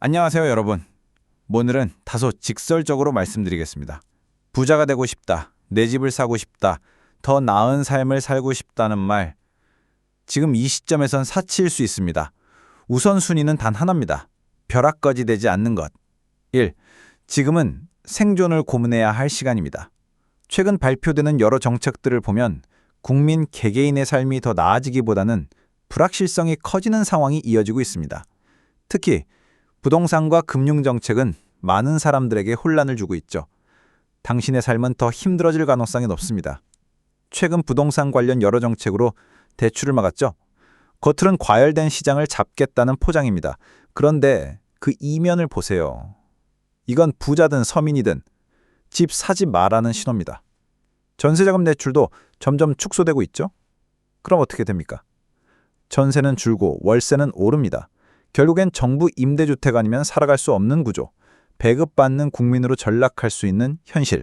안녕하세요, 여러분. 오늘은 다소 직설적으로 말씀드리겠습니다. 부자가 되고 싶다, 내 집을 사고 싶다, 더 나은 삶을 살고 싶다는 말, 지금 이 시점에선 사치일 수 있습니다. 우선순위는 단 하나입니다. 벼락거지 되지 않는 것. 1. 지금은 생존을 고민해야 할 시간입니다. 최근 발표되는 여러 정책들을 보면 국민 개개인의 삶이 더 나아지기보다는 불확실성이 커지는 상황이 이어지고 있습니다. 특히 부동산과 금융정책은 많은 사람들에게 혼란을 주고 있죠. 당신의 삶은 더 힘들어질 가능성이 높습니다. 최근 부동산 관련 여러 정책으로 대출을 막았죠. 겉으론 과열된 시장을 잡겠다는 포장입니다. 그런데 그 이면을 보세요. 이건 부자든 서민이든 집 사지 마라는 신호입니다. 전세자금 대출도 점점 축소되고 있죠. 그럼 어떻게 됩니까? 전세는 줄고 월세는 오릅니다. 결국엔 정부 임대주택 아니면 살아갈 수 없는 구조, 배급받는 국민으로 전락할 수 있는 현실.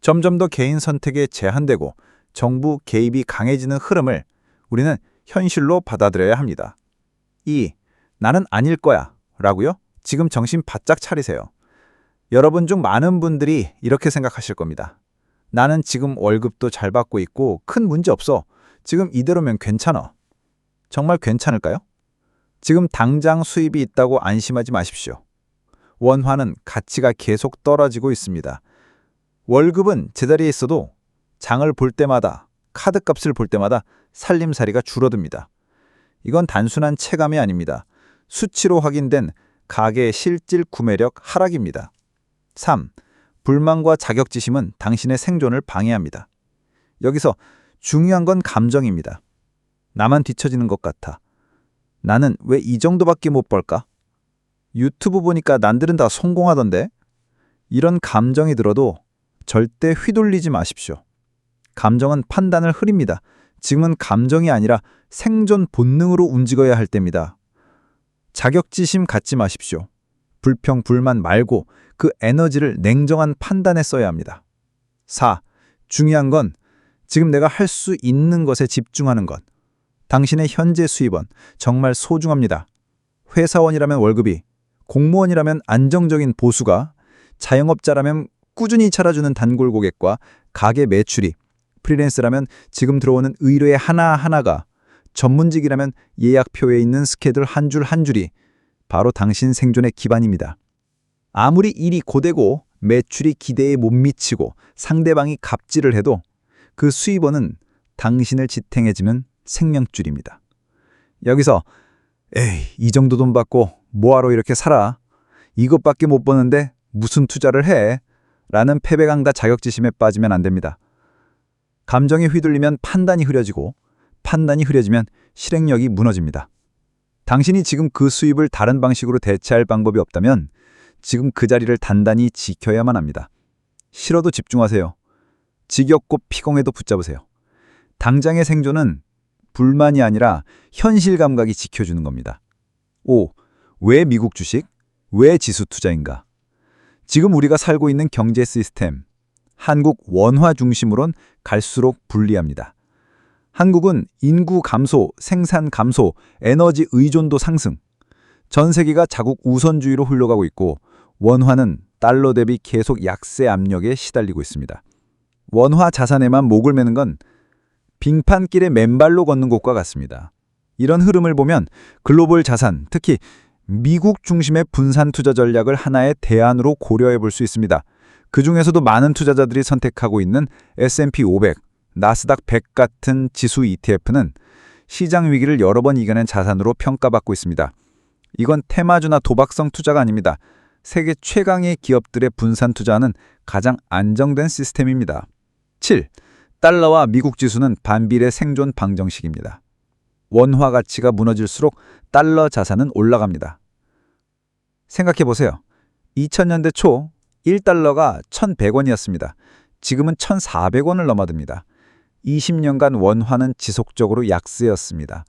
점점 더 개인 선택에 제한되고 정부 개입이 강해지는 흐름을 우리는 현실로 받아들여야 합니다. 2. 나는 아닐 거야 라고요? 지금 정신 바짝 차리세요. 여러분 중 많은 분들이 이렇게 생각하실 겁니다. 나는 지금 월급도 잘 받고 있고 큰 문제 없어. 지금 이대로면 괜찮아. 정말 괜찮을까요? 지금 당장 수입이 있다고 안심하지 마십시오. 원화는 가치가 계속 떨어지고 있습니다. 월급은 제자리에 있어도 장을 볼 때마다, 카드값을 볼 때마다 살림살이가 줄어듭니다. 이건 단순한 체감이 아닙니다. 수치로 확인된 가계의 실질 구매력 하락입니다. 3. 불만과 자격지심은 당신의 생존을 방해합니다. 여기서 중요한 건 감정입니다. 나만 뒤처지는 것 같아. 나는 왜 이 정도밖에 못 벌까? 유튜브 보니까 남들은 다 성공하던데? 이런 감정이 들어도 절대 휘둘리지 마십시오. 감정은 판단을 흐립니다. 지금은 감정이 아니라 생존 본능으로 움직여야 할 때입니다. 자격지심 갖지 마십시오. 불평, 불만 말고 그 에너지를 냉정한 판단에 써야 합니다. 4. 중요한 건 지금 내가 할 수 있는 것에 집중하는 것. 당신의 현재 수입원 정말 소중합니다. 회사원이라면 월급이, 공무원이라면 안정적인 보수가, 자영업자라면 꾸준히 찾아주는 단골 고객과 가게 매출이, 프리랜서라면 지금 들어오는 의뢰의 하나하나가, 전문직이라면 예약표에 있는 스케줄 한 줄 한 줄이 바로 당신 생존의 기반입니다. 아무리 일이 고되고 매출이 기대에 못 미치고 상대방이 갑질을 해도 그 수입원은 당신을 지탱해주면 생명줄입니다. 여기서 에이, 이 정도 돈 받고 뭐하러 이렇게 살아? 이것밖에 못 버는데 무슨 투자를 해? 라는 패배강다 자격지심에 빠지면 안 됩니다. 감정이 휘둘리면 판단이 흐려지고 판단이 흐려지면 실행력이 무너집니다. 당신이 지금 그 수입을 다른 방식으로 대체할 방법이 없다면 지금 그 자리를 단단히 지켜야만 합니다. 싫어도 집중하세요. 지겹고 피곤해도 붙잡으세요. 당장의 생존은 불만이 아니라 현실 감각이 지켜주는 겁니다. 5. 왜 미국 주식? 왜 지수 투자인가? 지금 우리가 살고 있는 경제 시스템, 한국 원화 중심으론 갈수록 불리합니다. 한국은 인구 감소, 생산 감소, 에너지 의존도 상승, 전 세계가 자국 우선주의로 흘러가고 있고 원화는 달러 대비 계속 약세 압력에 시달리고 있습니다. 원화 자산에만 목을 매는 건 빙판길에 맨발로 걷는 것과 같습니다. 이런 흐름을 보면 글로벌 자산, 특히 미국 중심의 분산 투자 전략을 하나의 대안으로 고려해 볼 수 있습니다. 그 중에서도 많은 투자자들이 선택하고 있는 S&P 500, 나스닥 100 같은 지수 ETF는 시장 위기를 여러 번 이겨낸 자산으로 평가받고 있습니다. 이건 테마주나 도박성 투자가 아닙니다. 세계 최강의 기업들의 분산 투자는 가장 안정된 시스템입니다. 7. 달러와 미국 지수는 반비례 생존 방정식입니다. 원화 가치가 무너질수록 달러 자산은 올라갑니다. 생각해 보세요. 2000년대 초 1달러가 1,100원이었습니다. 지금은 1,400원을 넘어듭니다. 20년간 원화는 지속적으로 약세였습니다.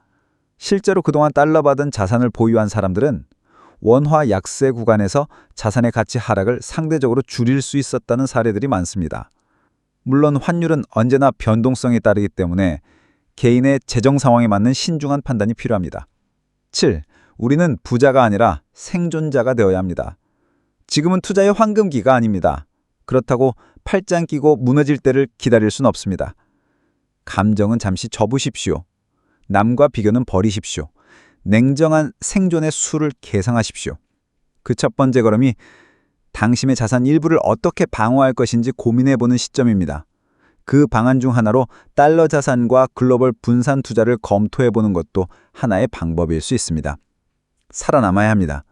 실제로 그동안 달러 받은 자산을 보유한 사람들은 원화 약세 구간에서 자산의 가치 하락을 상대적으로 줄일 수 있었다는 사례들이 많습니다. 물론 환율은 언제나 변동성에 따르기 때문에 개인의 재정 상황에 맞는 신중한 판단이 필요합니다. 7. 우리는 부자가 아니라 생존자가 되어야 합니다. 지금은 투자의 황금기가 아닙니다. 그렇다고 팔짱 끼고 무너질 때를 기다릴 순 없습니다. 감정은 잠시 접으십시오. 남과 비교는 버리십시오. 냉정한 생존의 수를 계상하십시오. 그 첫 번째 걸음이 당신의 자산 일부를 어떻게 방어할 것인지 고민해보는 시점입니다. 그 방안 중 하나로 달러 자산과 글로벌 분산 투자를 검토해보는 것도 하나의 방법일 수 있습니다. 살아남아야 합니다.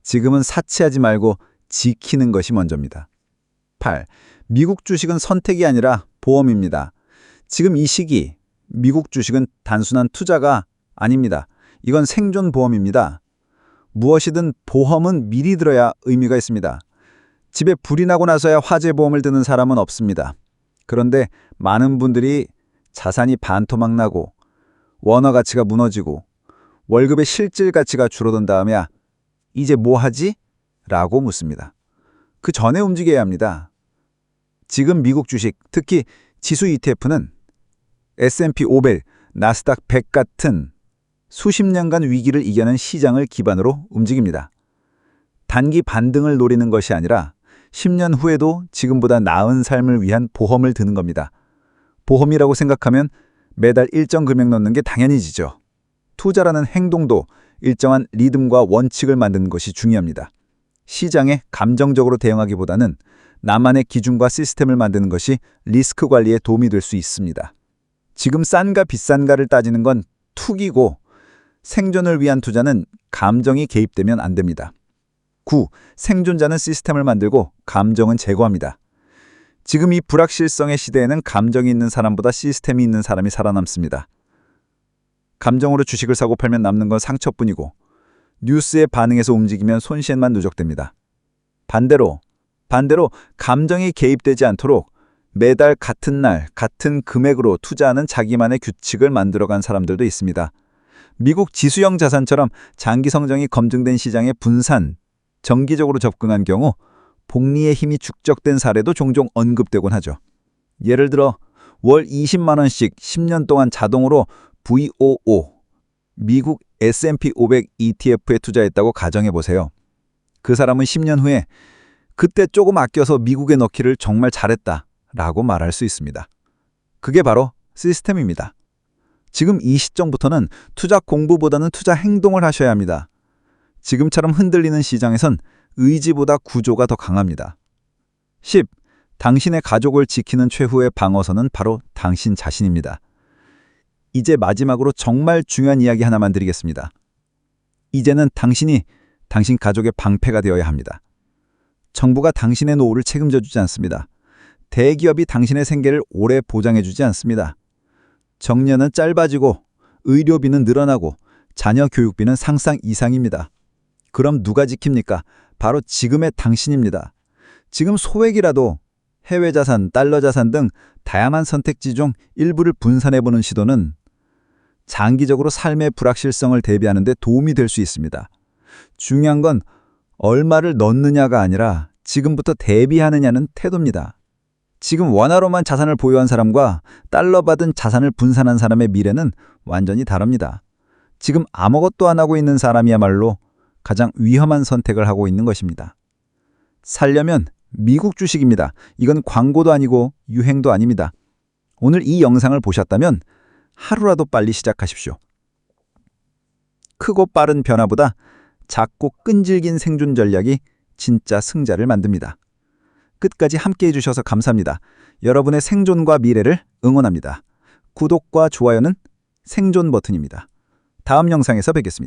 지금은 사치하지 말고 지키는 것이 먼저입니다. 8. 미국 주식은 선택이 아니라 보험입니다. 지금 이 시기 미국 주식은 단순한 투자가 아닙니다. 이건 생존 보험입니다. 무엇이든 보험은 미리 들어야 의미가 있습니다. 집에 불이 나고 나서야 화재 보험을 드는 사람은 없습니다. 그런데 많은 분들이 자산이 반토막 나고 원화 가치가 무너지고 월급의 실질 가치가 줄어든 다음에야 이제 뭐 하지? 라고 묻습니다. 그 전에 움직여야 합니다. 지금 미국 주식, 특히 지수 ETF는 S&P 500, 나스닥 100 같은 수십 년간 위기를 이겨낸 시장을 기반으로 움직입니다. 단기 반등을 노리는 것이 아니라 10년 후에도 지금보다 나은 삶을 위한 보험을 드는 겁니다. 보험이라고 생각하면 매달 일정 금액 넣는 게 당연해지죠. 투자라는 행동도 일정한 리듬과 원칙을 만드는 것이 중요합니다. 시장에 감정적으로 대응하기보다는 나만의 기준과 시스템을 만드는 것이 리스크 관리에 도움이 될 수 있습니다. 지금 싼가 비싼가를 따지는 건 투기고 생존을 위한 투자는 감정이 개입되면 안 됩니다. 9. 생존자는 시스템을 만들고 감정은 제거합니다. 지금 이 불확실성의 시대에는 감정이 있는 사람보다 시스템이 있는 사람이 살아남습니다. 감정으로 주식을 사고 팔면 남는 건 상처뿐이고 뉴스에 반응해서 움직이면 손실만 누적됩니다. 반대로 감정이 개입되지 않도록 매달 같은 날 같은 금액으로 투자하는 자기만의 규칙을 만들어간 사람들도 있습니다. 미국 지수형 자산처럼 장기 성장이 검증된 시장에 분산, 정기적으로 접근한 경우 복리의 힘이 축적된 사례도 종종 언급되곤 하죠. 예를 들어 월 20만 원씩 10년 동안 자동으로 VOO, 미국 S&P 500 ETF에 투자했다고 가정해보세요. 그 사람은 10년 후에 그때 조금 아껴서 미국에 넣기를 정말 잘했다 라고 말할 수 있습니다. 그게 바로 시스템입니다. 지금 이 시점부터는 투자 공부보다는 투자 행동을 하셔야 합니다. 지금처럼 흔들리는 시장에선 의지보다 구조가 더 강합니다. 10. 당신의 가족을 지키는 최후의 방어선은 바로 당신 자신입니다. 이제 마지막으로 정말 중요한 이야기 하나만 드리겠습니다. 이제는 당신이 당신 가족의 방패가 되어야 합니다. 정부가 당신의 노후를 책임져 주지 않습니다. 대기업이 당신의 생계를 오래 보장해 주지 않습니다. 정년은 짧아지고 의료비는 늘어나고 자녀 교육비는 상상 이상입니다. 그럼 누가 지킵니까? 바로 지금의 당신입니다. 지금 소액이라도 해외 자산, 달러 자산 등 다양한 선택지 중 일부를 분산해보는 시도는 장기적으로 삶의 불확실성을 대비하는 데 도움이 될 수 있습니다. 중요한 건 얼마를 넣느냐가 아니라 지금부터 대비하느냐는 태도입니다. 지금 원화로만 자산을 보유한 사람과 달러 받은 자산을 분산한 사람의 미래는 완전히 다릅니다. 지금 아무것도 안 하고 있는 사람이야말로 가장 위험한 선택을 하고 있는 것입니다. 살려면 미국 주식입니다. 이건 광고도 아니고 유행도 아닙니다. 오늘 이 영상을 보셨다면 하루라도 빨리 시작하십시오. 크고 빠른 변화보다 작고 끈질긴 생존 전략이 진짜 승자를 만듭니다. 끝까지 함께해 주셔서 감사합니다. 여러분의 생존과 미래를 응원합니다. 구독과 좋아요는 생존 버튼입니다. 다음 영상에서 뵙겠습니다.